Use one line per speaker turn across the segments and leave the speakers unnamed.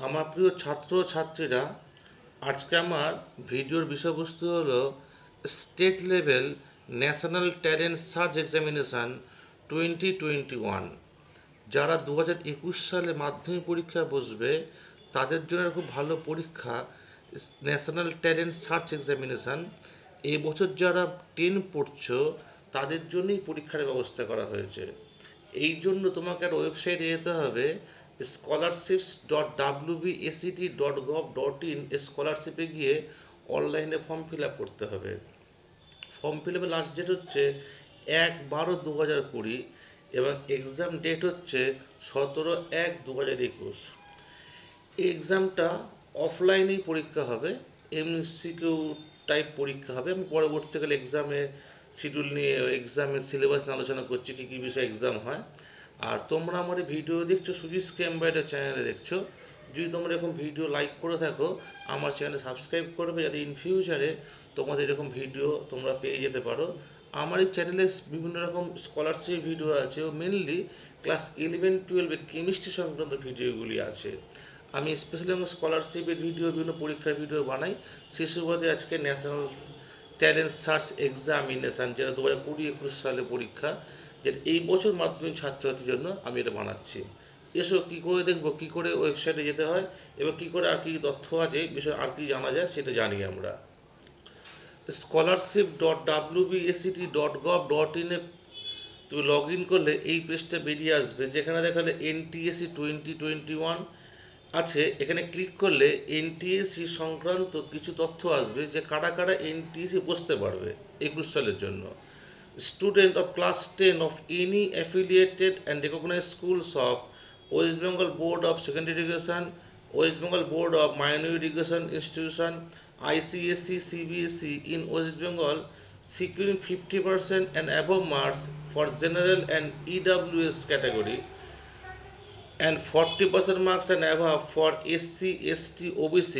আমার প্রিয় ছাত্র ছাত্রীরা, আজকে আমার ভিডিওর বিষয়বস্তু হলো state level national talent search examination 2021। যারা 2021 সালে মাধ্যমিক পরীক্ষা বসবে তাদের জন্য খুব ভালো পরীক্ষা ন্যাশনাল ট্যালেন্ট সার্চ এক্সামিনেশান। এই বছর যারা 10 পড়ছো তাদের জন্যই পরীক্ষার ব্যবস্থা করা হয়েছে। এই জন্য তোমাকে একটা ওয়েবসাইটে যেতে হবে, scholarships.wbsct.gov.in। স্কলারশিপে গিয়ে অনলাইনে ফর্ম ফিল আপ করতে হবে। ফর্ম ফিল আপের লাস্ট ডেট হচ্ছে 1/12/2020 এবং এক্সাম ডেট হচ্ছে 17/1/2021। এই এক্সামটা অফলাইনেই পরীক্ষা হবে, এমসিকিউ টাইপ পরীক্ষা হবে। আমি পরবর্তীকালে এক্সামের শিডিউল নিয়ে এক্সামের সিলেবাস নিয়ে আলোচনা করছি, কী কী বিষয়ে এক্সাম হয়। আর তোমরা আমার এই ভিডিও দেখছো সুজিস ক্যাম্বাইডের চ্যানেলে দেখছো। যদি তোমরা এরকম ভিডিও লাইক করে থাকো, আমার চ্যানেলে সাবস্ক্রাইব করবে, যাতে ইন ফিউচারে তোমাদের এরকম ভিডিও তোমরা পেয়ে যেতে পারো। আমার এই চ্যানেলে বিভিন্ন রকম স্কলারশিপ ভিডিও আছে, ও মেনলি ক্লাস 11-12 কেমিস্ট্রি সংক্রান্ত ভিডিওগুলি আছে। আমি স্পেশালি আমার স্কলারশিপের ভিডিও, বিভিন্ন পরীক্ষার ভিডিও বানাই। সেই সুবাদে আজকে ন্যাশনাল ট্যালেন্ট সার্চ এক্সামিনেশান, যেটা 2020-21 সালে পরীক্ষা, যেটা এই বছর মাধ্যমিক ছাত্রছাত্রীর জন্য আমি এটা বানাচ্ছি। এসো কী করে দেখবো, কী করে ওয়েবসাইটে যেতে হয় এবং কী করে আর কী তথ্য আছে বিষয়ে আর কী জানা যায় সেটা জানি আমরা। scholarship.wbsct.gov.in এ তুমি লগ ইন করলে এই পেজটা বেরিয়ে আসবে, যেখানে দেখালে NTSC 2021 আছে। এখানে ক্লিক করলে NTSC সংক্রান্ত কিছু তথ্য আসবে, যে কারা কারা NTSC বসতে পারবে 21 সালের জন্য। Student of class 10 of any affiliated and recognised schools of West Bengal board of secondary education, West Bengal board of minor education institution, ICSE, CBSE in West Bengal, securing 50% and above marks for general and EWS category and 40% marks and above for SC, ST, OBC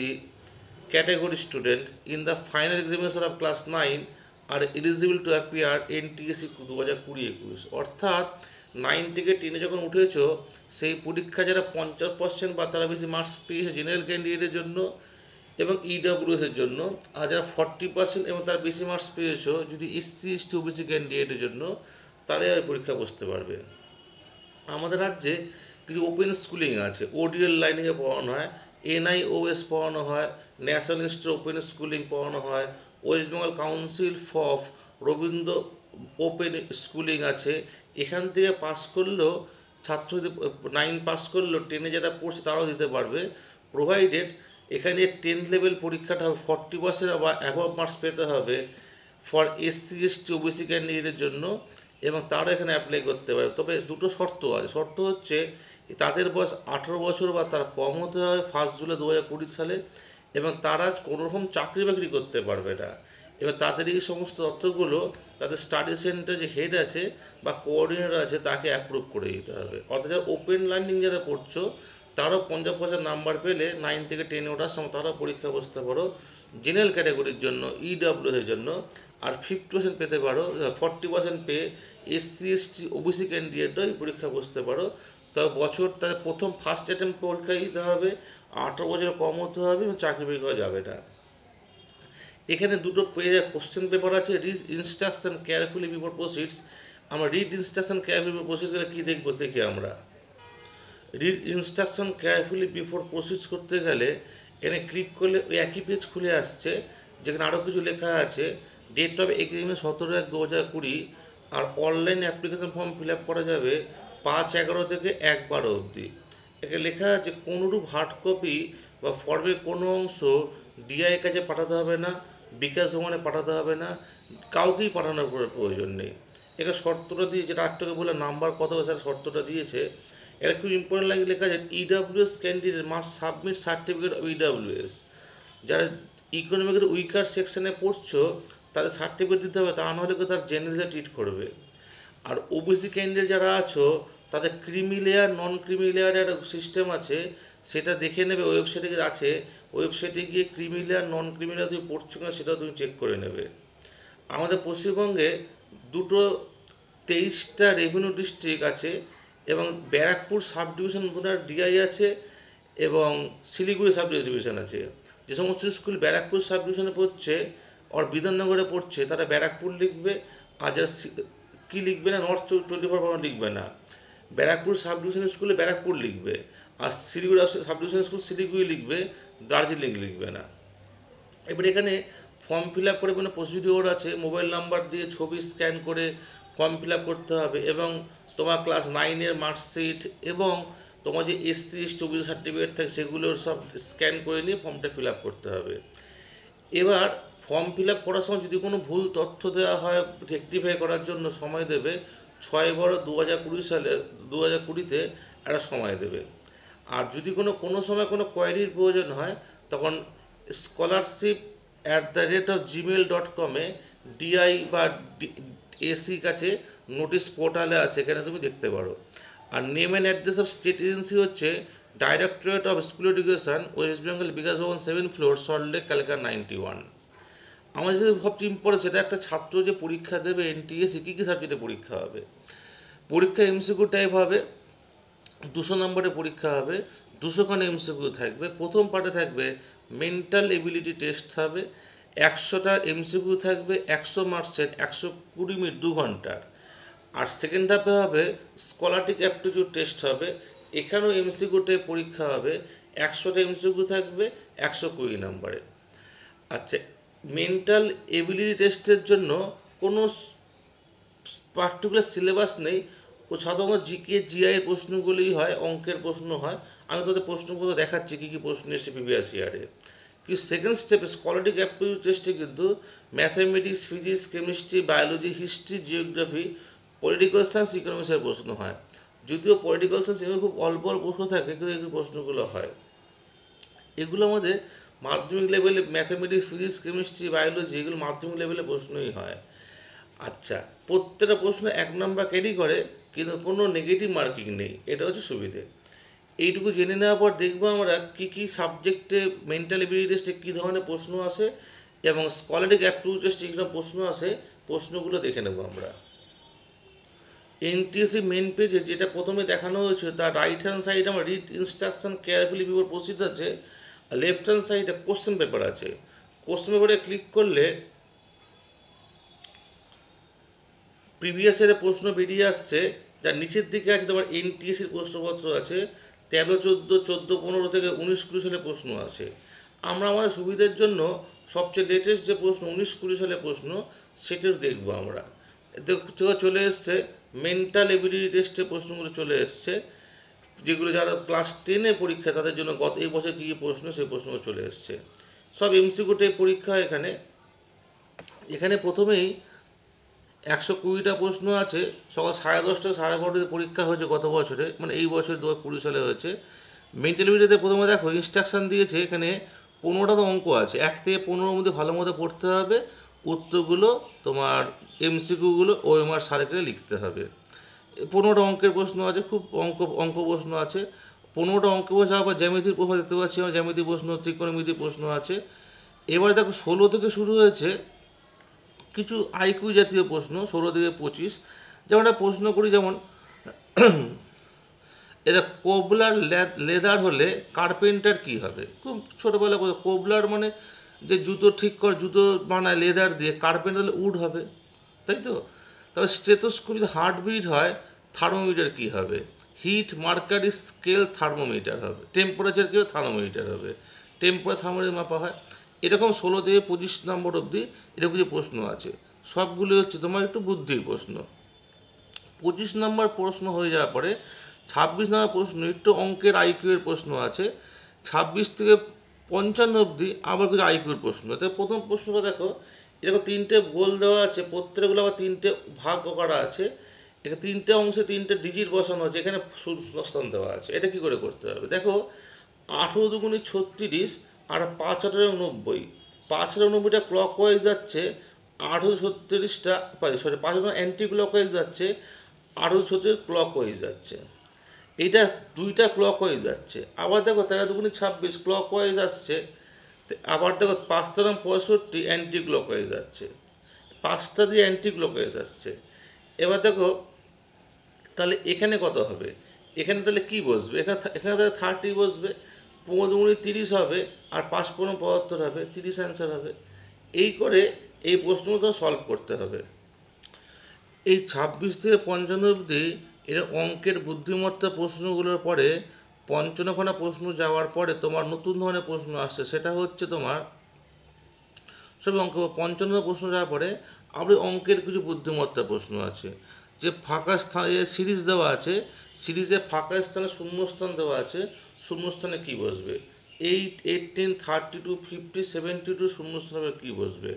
category student in the final examination of class 9 are eligible to appear NTSC 2020-21। অর্থাৎ 9 থেকে 10 যখন উঠেছো, সেই পরীক্ষা যারা 50% বা তারা বেশি marks পেয়েছে জেনারেল ক্যান্ডিডেটের জন্য এবং EWS এর জন্য, আর যারা 40% এবং তার বেশি মার্কস পেয়েছো যদি SC, ST, OBC ক্যান্ডিডেটের জন্য, তারাই আর পরীক্ষা বসতে পারবে। আমাদের রাজ্যে কিছু ওপেন স্কুলিং আছে, ODL লাইনিংয়ে পড়ানো হয়, NIOS পড়ানো হয়, ন্যাশনাল ইনস্টিটিউট ওপেন স্কুলিং পড়ানো হয়, West Bengal council for Rabindra open schooling আছে। এখান থেকে পাস করলেও ছাত্রদের 9 পাস করলেও 10-এ যারা পড়ছে তারাও দিতে পারবে, প্রোভাইডেড এখানে 10th লেভেল পরীক্ষাটা হবে 40% বা অ্যাবভ মার্কস পেতে হবে ফর SC, ST, OBC ক্যান্ডিডেটের জন্য, এবং তারা এখানে অ্যাপ্লাই করতে পারে। তবে দুটো শর্ত আছে। শর্ত হচ্ছে তাদের বয়স 18 বছর বা তার কম হতে হবে 1 জুলাই 2020 সালে, এবং তারা কোনোরকম চাকরি বাকরি করতে পারবে না। এবার তাদের এই সমস্ত তথ্যগুলো তাদের স্টাডি সেন্টার যে হেড আছে বা কোঅর্ডিনেটর আছে তাকে অ্যাপ্রুভ করে দিতে হবে। অর্থাৎ যারা ওপেন লার্নিং যারা পড়ছো তারাও 50% নাম্বার পেলে 9 থেকে 10 ওঠার সময় তারাও পরীক্ষা বসতে পারো। জেনারেল ক্যাটাগরির জন্য, EWS এর জন্য আর 50% পেতে পারো, 40% পেয়ে SC, ST, OBC ক্যান্ডিডেটও এই পরীক্ষা বসতে পারো। তবে বছর তাদের প্রথম ফার্স্ট অ্যাটেম্প পরীক্ষা দিতে হবে, 18 বছরের কম হতে হবে এবং চাকরি বাকরি করা যাবে না। এখানে দুটো কোশ্চেন পেপার আছে, read instruction carefully before proceeds. আমরা read instruction carefully before proceeds গেলে কী দেখবো দেখি আমরা। Read instruction carefully before proceeds করতে গেলে এখানে ক্লিক করলে ওই একই পেজ খুলে আসছে, যেখানে আরও কিছু লেখা আছে। ডেট অফ এক্সামিনেশন 17/1/2020, আর online application form fill up করা যাবে 5/11 থেকে 1/12 অবধি। এখানে লেখা আছে কোনোরূপ হার্ড কপি বা ফর্মের কোনো অংশ DI কাছে পাঠাতে হবে না, বিকাশ ভবনে পাঠাতে হবে না, কাউকেই পাঠানোর প্রয়োজন নেই। এখানে শর্তটা দিয়ে, যেটা আটটাকে বলে নাম্বার কত হবে সেটা শর্তটা দিয়েছে। এটা খুব ইম্পর্টেন্ট লাগে, লেখা আছে EWS candidate must submit certificate of EWS। যারা ইকোনমিকের উইকার সেকশনে পড়ছো তাদের সার্টিফিকেট দিতে হবে, তা নাহলে কেউ তার জেনারেলে ট্রিট করবে। আর OBC ক্যান্ডিডেট যারা আছো তাদের ক্রিমি লেয়ার, নন ক্রিমি লেয়ারের একটা সিস্টেম আছে, সেটা দেখে নেবে। ওয়েবসাইটে আছে, ওয়েবসাইটে গিয়ে ক্রিমি লেয়ার, নন ক্রিমি লেয়ার তুমি পড়ছো কিনা সেটাও তুমি চেক করে নেবে। আমাদের পশ্চিমবঙ্গে দুটো 23টা রেভিনিউ ডিস্ট্রিক্ট আছে এবং ব্যারাকপুর সাব ডিভিশন DI আছে, এবং শিলিগুড়ি সাব ডিভিশন আছে। যে সমস্ত স্কুল ব্যারাকপুর সাব ডিভিশনে পড়ছে আর বিধাননগরে পড়ছে তারা ব্যারাকপুর লিখবে, আর যারা কী লিখবে না, নর্থ 24 লিখবে না, ব্যারাকপুর সাব ডিভিশন স্কুলে ব্যারাকপুর লিখবে, আর Siliguri sub division school Siliguri লিখবে, দার্জিলিং লিখবে না। এবার এখানে ফর্ম ফিল আপ করে কোনো প্রসিডিওর আছে, মোবাইল নাম্বার দিয়ে ছবি স্ক্যান করে ফর্ম ফিল আপ করতে হবে, এবং তোমার ক্লাস 9-এর মার্কশিট এবং তোমার যে এসসি এসটি ওবিসি সার্টিফিকেট থাকে সেগুলো সব স্ক্যান করে নিয়ে ফর্মটা ফিল আপ করতে হবে। এবার ফর্ম ফিল আপ করার সময় যদি কোনো ভুল তথ্য দেওয়া হয় রেকটিফাই করার জন্য সময় দেবে 6/12/2020 সালে 2020-তে একটা সময় দেবে। আর যদি কোনো সময় কোনো কোয়ারির প্রয়োজন হয় তখন scholarship@gmail.com-এ ডিআই বা এসি কাছে নোটিশ পোর্টালে আছে, সেখানে তুমি দেখতে পারো। আর name and address of state agency হচ্ছে directorate of school education, West Bengal, Bikash Bhavan, 7th floor, Salt Lake, Calcutta 91। আমার যেটা সবচেয়ে ইম্পর্টেন্ট সেটা একটা ছাত্র যে পরীক্ষা দেবে এনটিএসি কী কী সাবজেক্টে পরীক্ষা হবে। পরীক্ষা এমসিকিউ টাইপ হবে, 200 নম্বরের পরীক্ষা হবে, 200খানা এমসিকিউ থাকবে। প্রথম পার্টে থাকবে মেন্টাল এবিলিটি টেস্ট হবে, 100টা এমসিকিউ থাকবে, 100 মার্কসের, 120 মিনিট, 2 ঘন্টার। আর সেকেন্ড হাফে হবে স্কলারটিক অ্যাপটিটিউড টেস্ট হবে, এখানেও এমসিকিউতে পরীক্ষা হবে, 100টা এমসিকিউ থাকবে, 120 নম্বরে। আচ্ছা, মেন্টাল এবিলিটি টেস্টের জন্য কোনো পার্টিকুলার সিলেবাস নেই, ও সাধারণত জিকে জিআই এর প্রশ্নগুলোই হয়, অঙ্কের প্রশ্ন হয়। আমি তোদের প্রশ্নগুলো দেখাচ্ছি কী কী প্রশ্ন এসেছে প্রিভিয়াস ইয়ারে। কিন্তু সেকেন্ড স্টেপে স্কলারটিক অ্যাপটিটিউড টেস্টে কিন্তু mathematics, physics, chemistry, biology, history, geography, political science, ইকোনমিক্সের প্রশ্ন হয়। যদিও পলিটিক্যাল সায়েন্স এগুলো খুব অল্প অল্প প্রশ্ন থাকে, কিন্তু এই প্রশ্নগুলো হয়। এগুলো আমাদের মাধ্যমিক লেভেলে ম্যাথামেটিক্স, ফিজিক্স, কেমিস্ট্রি, বায়োলজি এগুলো মাধ্যমিক লেভেলে প্রশ্নই হয়। আচ্ছা, প্রত্যেকটা প্রশ্ন 1 নম্বর ক্যারি করে, কিন্তু কোনো নেগেটিভ মার্কিং নেই, এটা হচ্ছে সুবিধে। এইটুকু জেনে নেওয়ার পর দেখবো আমরা কী কী সাবজেক্টে মেন্টাল এবিলিটি টেস্টে কী ধরনের প্রশ্ন আসে এবং স্কলারটিক অ্যাপটিটিউড টেস্টে কী প্রশ্ন আসে, প্রশ্নগুলো দেখে নেব আমরা। এনটিএসসি মেন পেজে যেটা প্রথমে দেখানো হয়েছে তার রাইট হ্যান্ড সাইডে আমার read instruction carefully before proceed আছে, আর লেফট হ্যান্ড সাইডে কোশ্চেন পেপার আছে। কোশ্চেন পেপারে ক্লিক করলে প্রিভিয়াস ইয়ারের প্রশ্ন বেরিয়ে আসছে, যার নিচের দিকে আছে তোমার এনটিএসসির প্রশ্নপত্র আছে, 13-14, 14-15 থেকে 19-20 সালে প্রশ্ন আছে। আমরা আমাদের সুবিধার জন্য সবচেয়ে লেটেস্ট যে প্রশ্ন 19-20 সালের প্রশ্ন সেটাও দেখবো আমরা। চলে এসছে মেন্টাল এবিলিটি টেস্টের প্রশ্নগুলো চলে এসছে, যেগুলো যারা ক্লাস 10-এ পরীক্ষা তাদের জন্য গত এই বছর কী কী প্রশ্ন সেই প্রশ্নগুলো চলে এসছে। সব এমসিকিউ পরীক্ষা এখানে। এখানে প্রথমেই 120টা প্রশ্ন আছে। সকাল 10:30 12:30 পরীক্ষা হয়েছে গত বছরে, মানে এই বছর 2020 সালে হয়েছে। মেন্টাল এবিলিটিতে প্রথমে দেখো ইনস্ট্রাকশান দিয়েছে, এখানে 15টা তো অঙ্ক আছে, 1 থেকে 15-এর মধ্যে ভালো মতো পড়তে হবে, উত্তরগুলো তোমার এমসিকিউগুলো ওএমআর সার্কেলে লিখতে হবে। 15টা অঙ্কের প্রশ্ন আছে, খুব অঙ্ক প্রশ্ন আছে। 15টা অঙ্ক প্রশ্ন যাওয়ার পর জ্যামিতির প্রশ্ন দেখতে পাচ্ছি, আমার জ্যামিতি প্রশ্ন, ত্রিকোণমিতির প্রশ্ন আছে। এবার দেখো 16 থেকে শুরু হয়েছে কিছু আইকিউ জাতীয় প্রশ্ন, 16 থেকে 25। যেমন একটা প্রশ্ন করি, যেমন এটা কোবলার লেদার হলে কার্পেন্টার কী হবে। খুব ছোটোবেলা কোবলার মানে যে জুতো ঠিক জুতো বানায় লেদার দিয়ে, কার্পেন্টার হলে উড হবে, তাই তো। তাহলে স্টেথোস্কোপ যদি হার্টবিট হয়, থার্মোমিটার কী হবে, হিট মার্কারি স্কেল থার্মোমিটার হবে, টেম্পারেচার কী হবে, থার্মোমিটার হবে, টেম্পারেচার থার্মোমিটার মাপা হয়। এরকম 16 থেকে 25 নম্বর অবধি এরকম কিছু প্রশ্ন আছে, সবগুলি হচ্ছে তোমার একটু বুদ্ধির প্রশ্ন। 25 নম্বর প্রশ্ন হয়ে যাওয়ার পরে 26 নম্বর প্রশ্ন একটু অঙ্কের আইকিউয়ের প্রশ্ন আছে। 26 থেকে 55 অবধি আবার কিছু আইকিউর প্রশ্ন। তো প্রথম প্রশ্নটা দেখো, এরকম 3টে গোল দেওয়া আছে, প্রত্যেকগুলো আবার 3টে ভাগ করা আছে, এখানে 3টে অংশে 3টে ডিজিট বসানো আছে, এখানে শূন্যস্থান দেওয়া আছে। এটা কী করে করতে হবে দেখো, 18 দুগুণে 36 আর 5 8 90, 5 90টা ক্লক ওয়াইজ যাচ্ছে, 1836টা সরি 5 অ্যান্টি ক্লক ওয়াইজ যাচ্ছে, 1836 ক্লক ওয়াইজ যাচ্ছে। এইটা 2টা ক্লক ওয়াইজ যাচ্ছে। আবার দেখো 13 দুগুণে 26 ক্লক ওয়াইজ আসছে, আবার দেখো 5 13 65 অ্যান্টি ক্লক ওয়াইজ যাচ্ছে, 5টা দিয়ে অ্যান্টি ক্লক ওয়াইজ আসছে। এবার দেখো তাহলে এখানে কত হবে, এখানে তাহলে কী বসবে, এখানে তাহলে 30 বসবে। 15 30 হবে, আর 5 15 75 হবে, 30 অ্যান্সার হবে। এই করে এই প্রশ্নটা সলভ করতে হবে। এই 26 থেকে 55 অবধি এর অঙ্কের বুদ্ধিমত্তা প্রশ্নগুলোর পরে 55খানা প্রশ্ন যাওয়ার পরে তোমার নতুন ধরনের প্রশ্ন আসছে, সেটা হচ্ছে তোমার সবই অঙ্ক। 55 প্রশ্ন যাওয়ার পরে আবার অঙ্কের কিছু বুদ্ধিমত্তা প্রশ্ন আছে, যে ফাঁকা স্থানে সিরিজ দেওয়া আছে, সিরিজে ফাঁকা স্থানে শূন্যস্থান দেওয়া আছে, শূন্যস্থানে কী বসবে, 8 18 32 50 72 শূন্যস্থানে কী বসবে,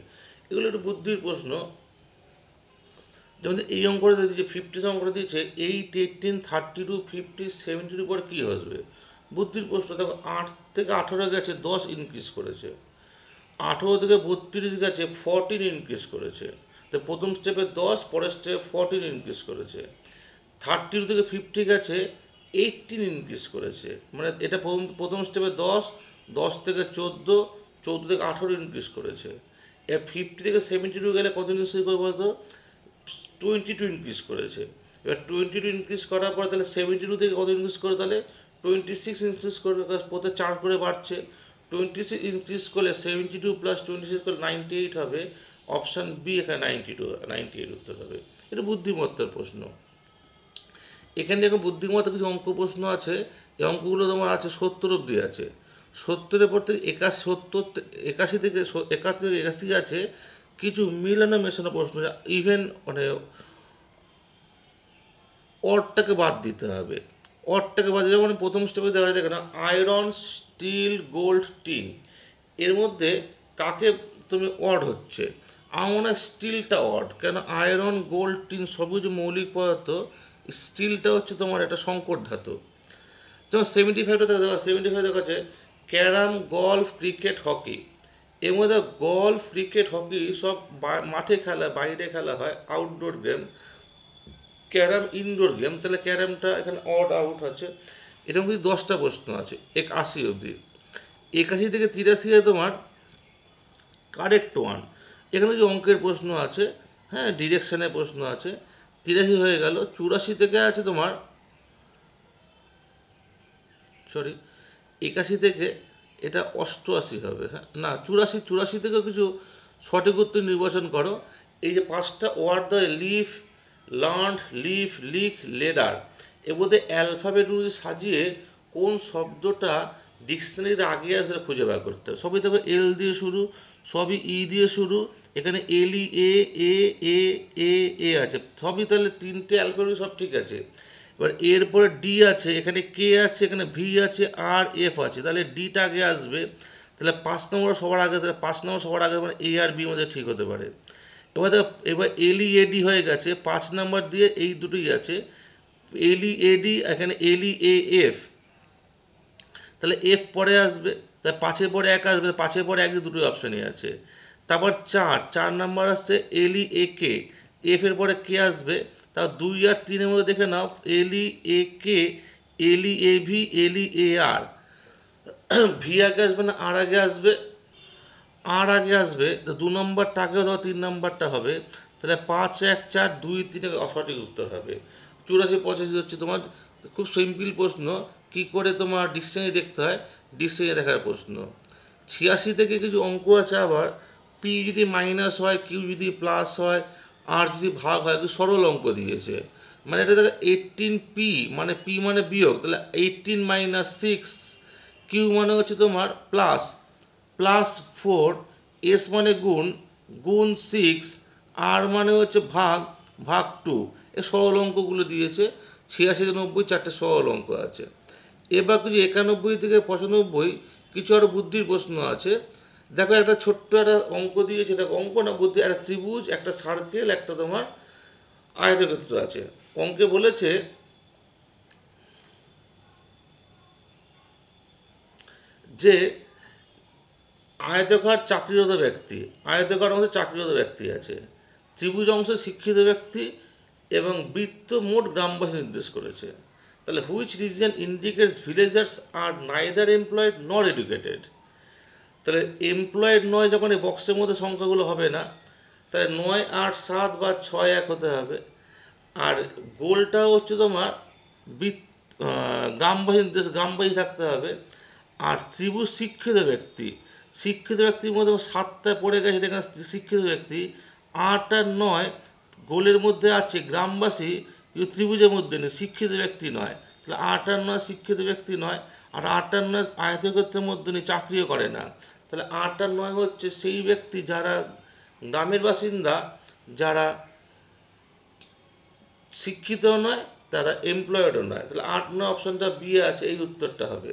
এগুলো একটু বুদ্ধির প্রশ্ন। যেমন এই অঙ্কটা দিয়েছে 50 অঙ্কটা দিয়েছে 8 18 32 50 72 পর কী বসবে, বুদ্ধির প্রশ্ন। দেখো 8 থেকে 18 গেছে, 10 ইনক্রিজ করেছে, 18 থেকে 32 গেছে, 14 ইনক্রিজ করেছে। তো প্রথম স্টেপে 10, পরের স্টেপে 14 ইনক্রিজ করেছে। 32 থেকে 50 গেছে, 18 ইনক্রিজ করেছে। মানে এটা প্রথম স্টেপে 10, 10 থেকে 14, 14 থেকে 18 ইনক্রিজ করেছে। এবার 50 থেকে 72 গেলে কত ইনক্রিজ করে বলতো, 22 ইনক্রিজ করেছে। এবার 22 ইনক্রিজ করার পর তাহলে 72 থেকে কত ইনক্রিজ করে, তাহলে 26 ইনক্রিজ করবে, প্রতি 4 করে বাড়ছে। 26 ইনক্রিজ করলে 72 প্লাস 26 করলে 98 হবে। অপশান বি এখানে 98 উত্তর হবে। এটা বুদ্ধিমত্তার প্রশ্ন। এখানে দেখো বুদ্ধিমত্তা কিছু অঙ্ক প্রশ্ন আছে, এই অঙ্কগুলো তোমার আছে 70 অবধি আছে। 70-এর পর থেকে 81 থেকে 81 আছে কিছু মিলানো মেশানো প্রশ্ন, ইভেন মানে অডটাকে বাদ দিতে হবে। অডটাকে বাদ দিতে, যেমন প্রথম স্টেপে দেখা যায়, দেখে না, আয়রন স্টিল গোল্ড টিন, এর মধ্যে কাকে তুমি অড হচ্ছে, আমার মনে হয় স্টিলটা অড, কেন আয়রন গোল্ড টিন সবই যে মৌলিক পদার্থ, স্টিলটা হচ্ছে তোমার একটা সংকট ধাতু। যেমন 75টা দেখা 75 দেখা যাচ্ছে ক্যারাম গলফ ক্রিকেট হকি, এর মধ্যে গলফ ক্রিকেট হকি সব মাঠে খেলা, বাইরে খেলা হয়, outdoor game. Carrom indoor game, তাহলে ক্যারামটা এখানে অড আউট আছে। এরকম কিন্তু 10টা প্রশ্ন আছে 81 অবধি। 81 থেকে 83 তোমার কারেক্ট ওয়ান, এখানে যে অঙ্কের প্রশ্ন আছে, হ্যাঁ ডিরেকশানের প্রশ্ন আছে। 83 হয়ে গেল। 84 থেকে আছে তোমার, সরি 81 থেকে এটা 88 হবে, হ্যাঁ না 84 থেকেও কিছু সঠিক উত্তর নির্বাচন করো। এই যে 5টা ওয়ার্ড দেয়, leaf, learn, leaf, leak, ladder, এর মধ্যে অ্যালফাবেট সাজিয়ে কোন শব্দটা ডিকশনারিতে আগে আসে সেটা খুঁজে বার করতে হবে। সবই দেখো এল দিয়ে শুরু, সবই ই দিয়ে শুরু, এখানে এল ই এ এ এ এ এ আছে, সবই তাহলে 3টে অ্যালফাবেট সব ঠিক আছে। এবার এরপরে ডি আছে, এখানে কে আছে, এখানে ভি আছে, আর এফ আছে, তাহলে ডিটা আগে আসবে। তাহলে 5 নম্বর সবার আগে, তাহলে 5 নম্বর সবার আগে মানে এ আর বি মধ্যে ঠিক হতে পারে। এবার দেখো এবার এলই এডি হয়ে গেছে, 5 নম্বর দিয়ে এই দুটোই আছে, এলই এডি, এখানে এলই এ এফ, তাহলে এফ পরে আসবে, তাহলে 5-এর পরে 1 আসবে, 5-এর পরে 1 দুটোই অপশানই আছে। তারপর 4 নাম্বার আসছে এলই এ কে, এফের পরে কে আসবে, তা 2 আর 3-এর মধ্যে দেখে নাও, এলই এ কে, এলই A V, এলই A R, V আগে আসবে না আর আগে আসবে, আর আগে আসবে, তো 2 নম্বরটা আগে অথবা 3 নম্বরটা হবে, তাহলে 5 1 4 2 3 সঠিক উত্তর হবে। 84 85 হচ্ছে তোমার খুব সিম্পল প্রশ্ন, কি করে তোমার ডিকশনারি দেখতে হয়, ডিকশনারি দেখার প্রশ্ন। 86 থেকে কিছু অঙ্ক আছে আবার, পি যদি মাইনাস হয়, কিউ যদি প্লাস হয়, আর যদি ভাগ হয়, কিছু সরল অঙ্ক দিয়েছে। মানে এটা দেখো 18 পি, মানে পি মানে বিয়োগ, তাহলে 18 মাইনাস 6, কিউ মানে হচ্ছে তোমার প্লাস, প্লাস 4, এস মানে গুণ, গুণ 6, আর মানে হচ্ছে ভাগ, ভাগ 2, এ সরল অঙ্কগুলো দিয়েছে। 86 থেকে 90 4টে সরল অঙ্ক আছে। এবার কিছু 91 থেকে 95 কিছু আরও বুদ্ধির প্রশ্ন আছে। দেখো একটা ছোট্ট একটা অঙ্ক দিয়েছে, দেখো অঙ্ক না বুদ্ধি, একটা ত্রিভুজ, একটা সার্কেল, একটা তোমার আয়তক্ষেত্র আছে। অঙ্কে বলেছে যে আয়তকার চাকরিরত ব্যক্তি, আয়তকার অংশে চাকরিরত ব্যক্তি আছে, ত্রিভুজ অংশে শিক্ষিত ব্যক্তি, এবং বৃত্ত মোট গ্রামবাসী নির্দেশ করেছে। তাহলে which reason indicates villagers are neither employed not educated, তাহলে এমপ্লয়েড নয় যখন এই বক্সের মধ্যে সংখ্যাগুলো হবে না, তাহলে 9 8 7 বা 6 1 হতে হবে। আর গোলটা হচ্ছে তোমার গ্রামবাসী নির্দেশ, গ্রামবাসী থাকতে হবে। আর ত্রিভুজ শিক্ষিত ব্যক্তির মধ্যে 7টা পড়ে গেছে দেখেন শিক্ষিত ব্যক্তি, 8 আর 9 গোলের মধ্যে আছে গ্রামবাসী, কিন্তু ত্রিভুজের মধ্যে নেই, শিক্ষিত ব্যক্তি নয়। তাহলে 8 আর 9 শিক্ষিত ব্যক্তি নয়, আর 8 আর 9 আয়তক্ষেত্রের মধ্যে নেই, চাকরিও করে না। তাহলে 8 আর 9 হচ্ছে সেই ব্যক্তি যারা গ্রামের বাসিন্দা, যারা শিক্ষিত নয়, তারা এমপ্লয়েডও নয়। তাহলে 8-9 অপশনটা বি আছে, এই উত্তরটা হবে।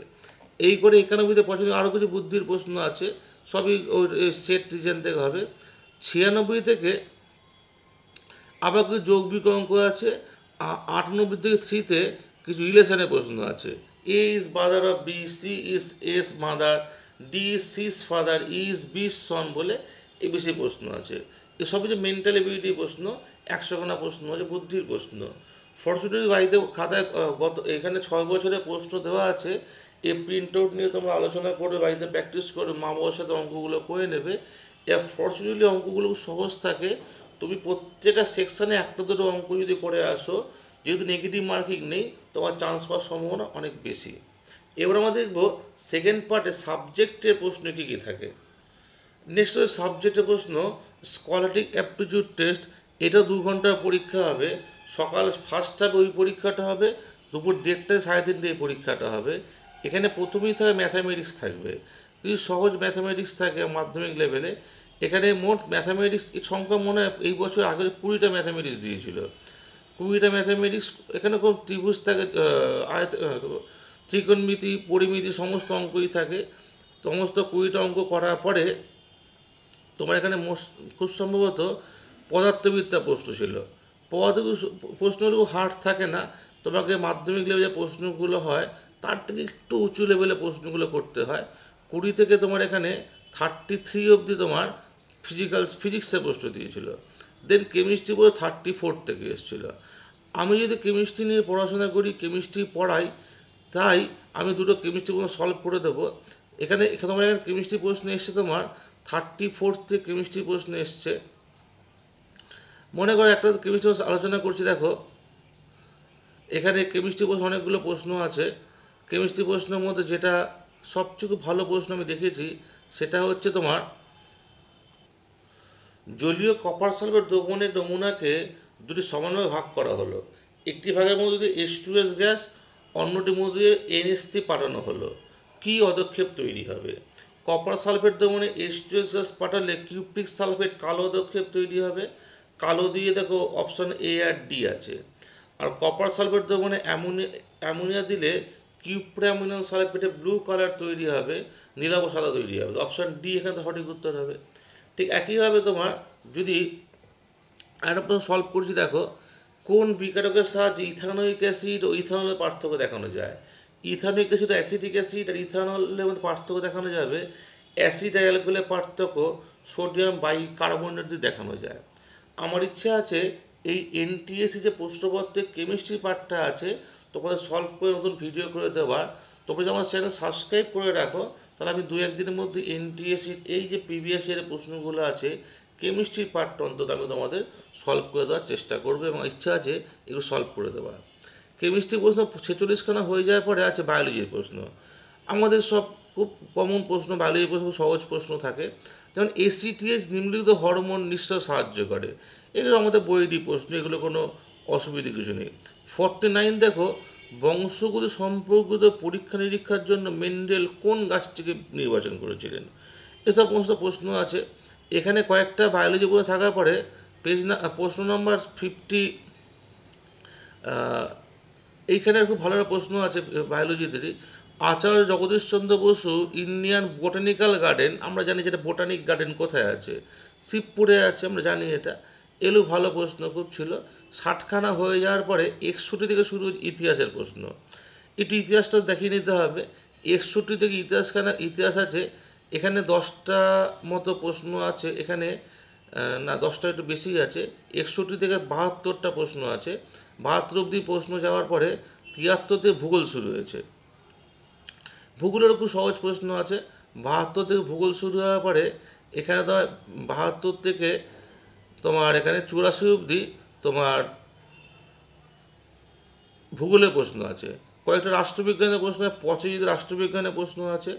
এই করে 91তে পছন্দ আরও কিছু বুদ্ধির প্রশ্ন আছে, সবই ওই সেট রিজন থেকে হবে। 96 থেকে আবার কিছু যৌগিক অঙ্ক আছে, 98 থেকে 3তে কিছু রিলেশনের প্রশ্ন আছে। A is mother of B, C is A's mother, D is C's father, is B's son বলে এই বিষয়ে প্রশ্ন আছে। এসবই যে মেন্টাল এবিলিটি প্রশ্ন, 100খানা প্রশ্ন আছে, বুদ্ধির প্রশ্ন। ফরচুনেটলি বাড়িতে খাতায় গত এখানে 6 বছরের প্রশ্ন দেওয়া আছে, এই প্রিন্ট আউট নিয়ে তোমরা আলোচনা করে বাড়িতে প্র্যাকটিস করে মা বাবার সাথে অঙ্কগুলো করে নেবে। ফরচুনেটলি অঙ্কগুলো সহজ থাকে, তুমি প্রত্যেকটা সেকশানে একটা দুটো অঙ্ক যদি করে আসো, যেহেতু নেগেটিভ মার্কিং নেই, তোমার চান্স পাওয়ার সম্ভাবনা অনেক বেশি। এবার আমরা দেখব সেকেন্ড পার্টে সাবজেক্টের প্রশ্ন কী কী থাকে। নেক্সট হচ্ছে সাবজেক্টের প্রশ্ন, স্কলাস্টিক অ্যাপটিটিউড টেস্ট। এটা 2 ঘন্টার পরীক্ষা হবে। সকাল ফার্স্ট হাফে ওই পরীক্ষাটা হবে, দুপুর 1:30 3:30 এই পরীক্ষাটা হবে। এখানে প্রথমেই থাকে ম্যাথামেটিক্স থাকবে, কিছু সহজ ম্যাথামেটিক্স থাকে মাধ্যমিক লেভেলে। এখানে মোট ম্যাথামেটিক্স সংখ্যা মনে হয় এই বছর আগে 20টা ম্যাথামেটিক্স দিয়েছিল, 20টা ম্যাথামেটিক্স। এখানে কোনো ত্রিভুজ থাকে, ত্রিকোণমিতি, পরিমিতি, সমস্ত অঙ্কই থাকে। সমস্ত 20টা অঙ্ক করার পরে তোমার এখানে খুব সম্ভবত পদার্থবিদ্যা প্রশ্ন ছিল। প্রশ্নগুলো হার্ড থাকে না, তোমাকে মাধ্যমিক লেভেলে প্রশ্নগুলো হয় তার থেকে একটু উঁচু লেভেলে প্রশ্নগুলো করতে হয়। 20 থেকে তোমার এখানে 33 অবধি তোমার ফিজিক্সের প্রশ্ন দিয়েছিল। দেন কেমিস্ট্রি বলে 34 থেকে এসেছিলো। আমি যদি কেমিস্ট্রি নিয়ে পড়াশোনা করি, কেমিস্ট্রি পড়াই, তাই আমি দুটো কেমিস্ট্রি প্রশ্ন সলভ করে দেবো। এখানে তোমার এখানে কেমিস্ট্রি প্রশ্ন এসছে, তোমার 34 থেকে কেমিস্ট্রি প্রশ্ন এসছে। মনে করো একটা কেমিস্ট্রি আলোচনা করছি, দেখো এখানে কেমিস্ট্রি প্রশ্ন অনেকগুলো প্রশ্ন আছে। কেমিস্ট্রি প্রশ্নের মধ্যে যেটা সবচেয়ে ভালো প্রশ্ন আমি দেখেছি, সেটা হচ্ছে তোমার জলীয় কপার সালফেট দ্রবণের নমুনাকে দুটি সমানভাবে ভাগ করা হলো। একটি ভাগের মধ্যে দিয়ে H2S গ্যাস, অন্যটির মধ্যে দিয়ে NH3 পাঠানো হলো, কী পদক্ষেপ তৈরি হবে? কপার সালফেট দ্রবণে H2S গ্যাস পাঠালে কিউপ্রিক সালফেট কালো পদক্ষেপ তৈরি হবে। কালো দিয়ে দেখো অপশান এ আর ডি আছে। আর কপার সালফেট দ্রবণে অ্যামোনিয়া দিলে কিউপ্রামিনাম সালফেটে ব্লু কালার তৈরি হবে, নীলাভ সাদা তৈরি হবে। অপশান ডি এখানে সঠিক উত্তর হবে। ঠিক একইভাবে তোমার যদি একটা সলভ করছি, দেখো কোন বিকারকের সাহায্যে ইথানোয়িক অ্যাসিড ও ইথানলের পার্থক্য দেখানো যায়? ইথানোয়িক অ্যাসিড অ্যাসিটিক অ্যাসিড আর ইথানলের মধ্যে পার্থক্য দেখানো যাবে। অ্যাসিড আর অ্যালকোহলের পার্থক্য সোডিয়াম বাইকার্বনেট দিয়ে দেখানো যায়। আমার ইচ্ছা আছে এই এনটিএসসি যে প্রশ্নপত্রের কেমিস্ট্রি পার্টটা আছে, তোমাদের সলভ করে নতুন ভিডিও করে দেওয়ার। তোমরা যদি আমার চ্যানেল সাবস্ক্রাইব করে রাখো, তাহলে আমি 2-1 দিনের মধ্যে এনটিএসসির এই যে প্রিভিয়াস ইয়ারের প্রশ্নগুলো আছে, কেমিস্ট্রির পার্টটা অন্তত আমি তোমাদের সলভ করে দেওয়ার চেষ্টা করবো, এবং ইচ্ছা আছে এগুলো সলভ করে দেওয়ার। কেমিস্ট্রি প্রশ্ন 46খানা হয়ে যাওয়ার পরে আছে বায়োলজির প্রশ্ন। আমাদের সব খুব কমন প্রশ্ন, বায়োলজির প্রশ্ন খুব সহজ প্রশ্ন থাকে। যেমন ACTH নিম্নলিখিত হরমোন নিঃসরণে সাহায্য করে, এগুলো আমাদের বইয়েরই প্রশ্ন, এগুলো কোনো অসুবিধা কিছু নেই। 49 দেখো, বংশগত সম্পর্কিত পরীক্ষা নিরীক্ষার জন্য মেন্ডেল কোন গাছটিকে নির্বাচন করেছিলেন? এসব সমস্ত প্রশ্ন আছে। এখানে কয়েকটা বায়োলজি বই থাকার পরে প্রশ্ন নম্বর 50, এইখানে খুব ভালো একটা প্রশ্ন আছে বায়োলজিদেরই। Acharya Jagadish Chandra Bose Indian botanical garden, আমরা জানি যেটা বোটানিক গার্ডেন কোথায় আছে, শিবপুরে আছে, আমরা জানি এটা। এগুলো ভালো প্রশ্ন খুব ছিল। 60খানা হয়ে যাওয়ার পরে 61 থেকে শুরু ইতিহাসের প্রশ্ন। একটু ইতিহাসটা দেখিয়ে নিতে হবে। 61 থেকে ইতিহাস আছে, এখানে 10টা মতো প্রশ্ন আছে। এখানে না, 10টা একটু বেশি আছে। 61 থেকে 72টা প্রশ্ন আছে। 72 অবধি প্রশ্ন যাওয়ার পরে 73তে ভূগোল শুরু হয়েছে। ভূগোলেরও খুব সহজ প্রশ্ন আছে। 72 থেকে ভূগোল শুরু হওয়ার পরে এখানে তোমার 72 থেকে তোমার এখানে 84 অবধি তোমার ভূগোলের প্রশ্ন আছে। কয়েকটা রাষ্ট্রবিজ্ঞানের প্রশ্ন, পঁচিশে রাষ্ট্রবিজ্ঞানের প্রশ্ন আছে।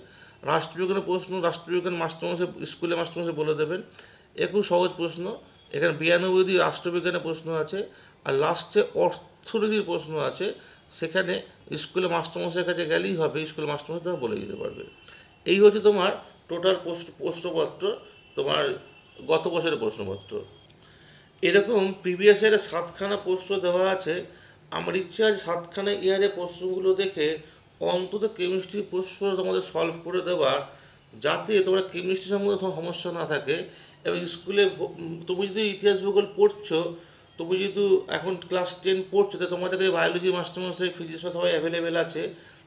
রাষ্ট্রবিজ্ঞানের প্রশ্ন রাষ্ট্রবিজ্ঞান মাস্টারমশাই স্কুলে মাস্টারমশাই বলে দেবেন, খুব সহজ প্রশ্ন। এখানে 92টি রাষ্ট্রবিজ্ঞানের প্রশ্ন আছে। আর লাস্টে অর্থনীতির প্রশ্ন আছে, সেখানে স্কুলে মাস্টারমশাইয়ের কাছে গেলেই হবে, স্কুলে মাস্টারমশাই তোমার বলে দিতে পারবে। এই হচ্ছে তোমার টোটাল প্রশ্নপত্র, তোমার গত বছরের প্রশ্নপত্র। এরকম প্রিভিয়াস ইয়ারে 7খানা প্রশ্ন দেওয়া আছে। আমার ইচ্ছা আছে 7খানা ইয়ারে প্রশ্নগুলো দেখে অন্তত কেমিস্ট্রির প্রশ্ন তোমাদের সলভ করে দেওয়ার, যাতে তোমরা কেমিস্ট্রি সম্বন্ধে সমস্যা না থাকে। এবং স্কুলে তুমি যদি ইতিহাস ভূগোল পড়ছো, তুমি যদি এখন ক্লাস 10 পড়ছো, তো তোমাদের কাছে বায়োলজি মাস্টারমশাই, ফিজিক্স সবাই অ্যাভেলেবেল আছে,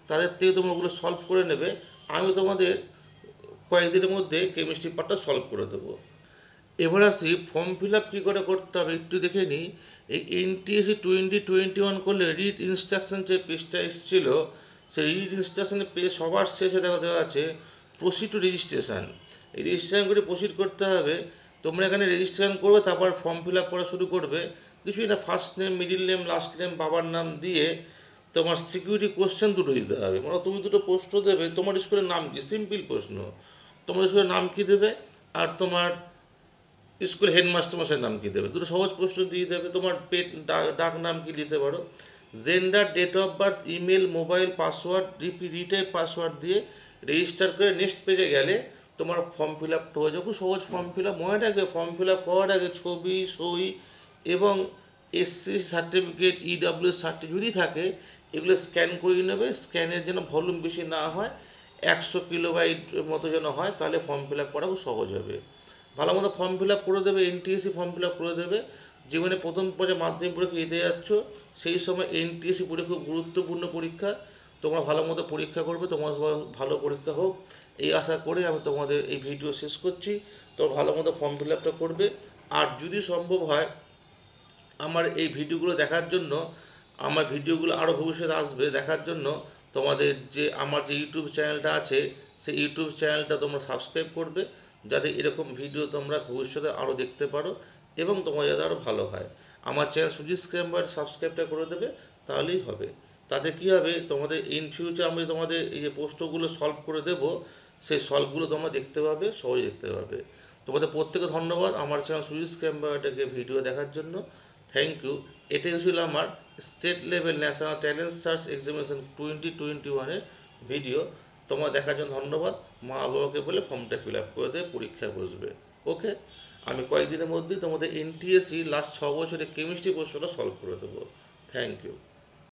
তাদের থেকে তোমরা ওগুলো সলভ করে নেবে। আমি তোমাদের কয়েকদিনের মধ্যে কেমিস্ট্রি পার্টটা সলভ করে দেবো। এবার আসি ফর্ম ফিল আপ কী করে করতে হবে একটু দেখে নিই। এই এনটিএসসি 2021 করলে রিড ইনস্ট্রাকশন যে পেজটা এসেছিল, সেই রিড ইনস্ট্রাকশনের পেজ সবার শেষে দেওয়া আছে প্রসিড টু রেজিস্ট্রেশন। এই রেজিস্ট্রেশন করে প্রসিড করতে হবে। তোমরা এখানে রেজিস্ট্রেশন করবে, তারপর ফর্ম ফিল আপ করা শুরু করবে। কিছুই না, first name, middle name, last name, বাবার নাম দিয়ে তোমার সিকিউরিটি কোশ্চেন দুটো দিতে হবে। মানে তুমি দুটো প্রশ্ন দেবে, তোমার স্কুলের নাম কি, সিম্পল প্রশ্ন, তোমার স্কুলের নাম কি দেবে, আর তোমার স্কুল হেডমাস্টারমশাইয়ের নাম কী দেবে, দুটো সহজ প্রশ্ন দিয়ে দেবে। তোমার ডাক নাম কি দিতে পারো, gender, date of birth, email, mobile, password, retype password দিয়ে রেজিস্টার করে নেক্সট পেজে গেলে তোমার ফর্ম ফিল আপটা হয়ে যাবে। খুব সহজ ফর্ম ফিল আপ। মনে রাখবে ফর্ম ফিল আপ করার আগে ছবি, সই এবং এসসি সার্টিফিকেট, ইডাব্লিউ সার্টিফিকেট যদি থাকে, এগুলো স্ক্যান করে নেবে। স্ক্যানের যেন ভলিউম বেশি না হয়, 100 কিলোবাইট মতো যেন হয়, তাহলে ফর্ম ফিল আপ করা খুব সহজ হবে। ভালো মতো ফর্ম ফিল আপ করে দেবে, এনটিএসসি ফর্ম ফিল আপ করে দেবে। জীবনে প্রথম পর্যায়ে মাধ্যমিক পরীক্ষা দিতে যাচ্ছ, সেই সময় এনটিএসসি পরীক্ষা খুব গুরুত্বপূর্ণ পরীক্ষা। তোমরা ভালো মতো পরীক্ষা করবে, তোমার ভালো পরীক্ষা হোক এই আশা করে আমি তোমাদের এই ভিডিও শেষ করছি। তোমরা ভালো মতো ফর্ম ফিল আপটা করবে। আর যদি সম্ভব হয় আমার এই ভিডিওগুলো দেখার জন্য, আমার ভিডিওগুলো আরও ভবিষ্যতে আসবে দেখার জন্য, তোমাদের যে আমার যে ইউটিউব চ্যানেলটা আছে, সেই ইউটিউব চ্যানেলটা তোমরা সাবস্ক্রাইব করবে, যাতে এরকম ভিডিও তোমরা ভবিষ্যতে আরও দেখতে পারো এবং তোমার যাতে আরও ভালো হয়। আমার চ্যানেল সুজিত স্ক্যাম্বার সাবস্ক্রাইবটা করে দেবে, তাহলেই হবে। তাতে কী হবে, তোমাদের ইন ফিউচার আমি তোমাদের এই যে প্রশ্নগুলো সলভ করে দেব, সেই সলভগুলো তোমরা দেখতে পাবে, সহজে দেখতে পাবে। তোমাদের প্রত্যেকে ধন্যবাদ আমার চ্যানেল সুজিত স্ক্যাম্বারটাকে ভিডিও দেখার জন্য। Thank you. এটাই ছিল আমার state level national talent search examination 2021-এর ভিডিও। তোমার দেখার জন্য ধন্যবাদ। মা বাবাকে বলে ফর্মটা ফিল আপ করে দেবে, পরীক্ষায় বসবে। ওকে, আমি কয়েকদিনের মধ্যেই তোমাদের এনটিএসসি লাস্ট 6 বছরের কেমিস্ট্রি প্রশ্নটা সলভ করে দেবো। Thank you.